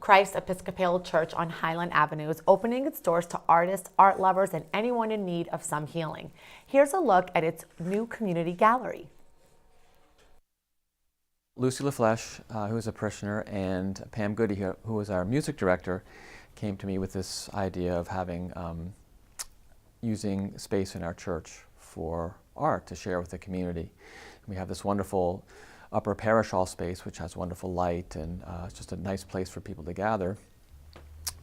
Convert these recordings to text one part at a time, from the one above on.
Christ Episcopal Church on Highland Avenue is opening its doors to artists, art lovers, and anyone in need of some healing. Here's a look at its new community gallery. Lucy LaFleche, who is a parishioner, and Pam Goody, who was our music director, came to me with this idea of having using space in our church for art to share with the community. We have this wonderful upper parish hall space, which has wonderful light, and it's just a nice place for people to gather.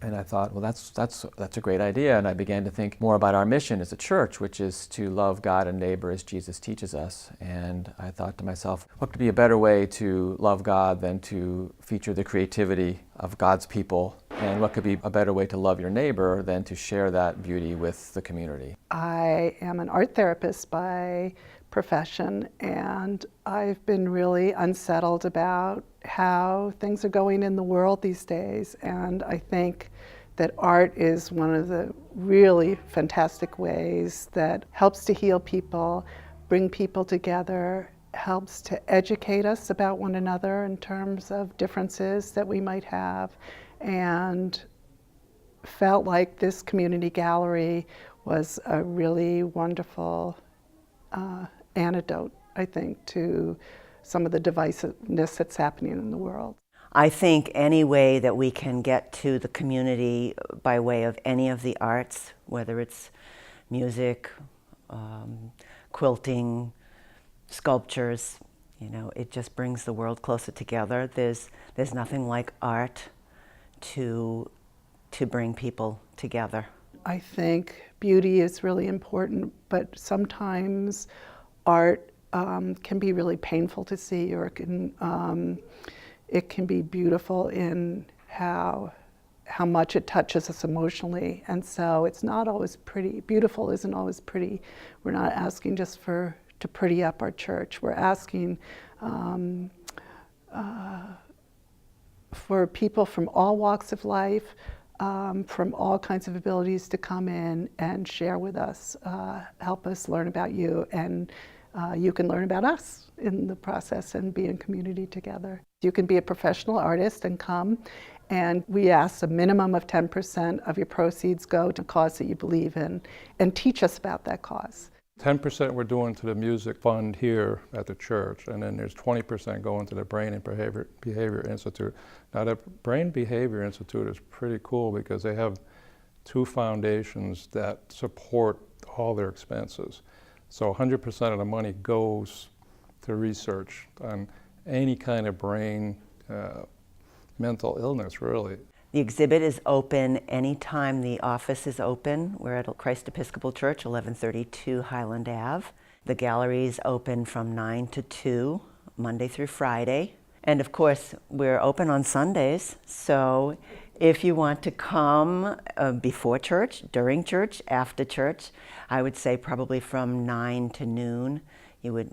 And I thought, well, that's a great idea. And I began to think more about our mission as a church, which is to love God and neighbor as Jesus teaches us. And I thought to myself, what could be a better way to love God than to feature the creativity of God's people? And what could be a better way to love your neighbor than to share that beauty with the community? I am an art therapist by profession, and I've been really unsettled about how things are going in the world these days. And I think that art is one of the really fantastic ways that helps to heal people, bring people together, helps to educate us about one another in terms of differences that we might have, and felt like this community gallery was a really wonderful antidote, I think, to some of the divisiveness that's happening in the world. I think any way that we can get to the community by way of any of the arts, whether it's music, quilting, sculptures, it just brings the world closer together. There's nothing like art to bring people together. I think beauty is really important, but sometimes art can be really painful to see, or it can be beautiful in how much it touches us emotionally. And so it's not always pretty. Beautiful isn't always pretty. We're not asking just to pretty up our church. We're asking for people from all walks of life, from all kinds of abilities to come in and share with us, help us learn about you, and you can learn about us in the process and be in community together. You can be a professional artist and come, and we ask a minimum of 10% of your proceeds go to a cause that you believe in, and teach us about that cause. 10% we're doing to the music fund here at the church, and then there's 20% going to the Brain and Behavior Institute. Now the Brain Behavior Institute is pretty cool because they have two foundations that support all their expenses. So 100% of the money goes to research on any kind of brain, mental illness, really. The exhibit is open anytime the office is open. We're at Christ Episcopal Church, 1132 Highland Ave. The gallery is open from 9 to 2, Monday through Friday. And of course, we're open on Sundays. So if you want to come before church, during church, after church, I would say probably from 9 to noon, you would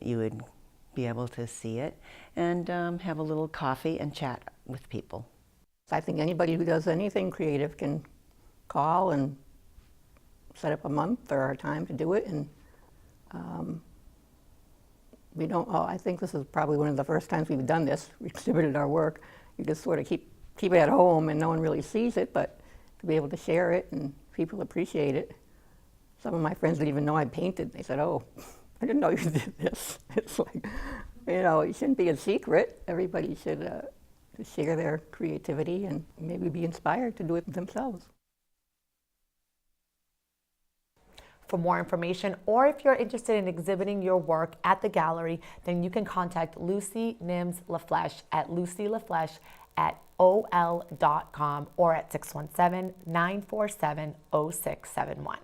be able to see it and have a little coffee and chat with people. I think anybody who does anything creative can call and set up a month or a time to do it. And I think this is probably one of the first times we've done this. We exhibited our work. You just sort of keep it at home and no one really sees it, but to be able to share it and people appreciate it. Some of my friends didn't even know I painted. They said, "Oh, I didn't know you did this." It's like, it shouldn't be a secret. Everybody should share their creativity and maybe be inspired to do it themselves. For more information, or if you're interested in exhibiting your work at the gallery, then you can contact Lucy Nims LaFleche at lucylafleche@ol.com or at 617-947-0671.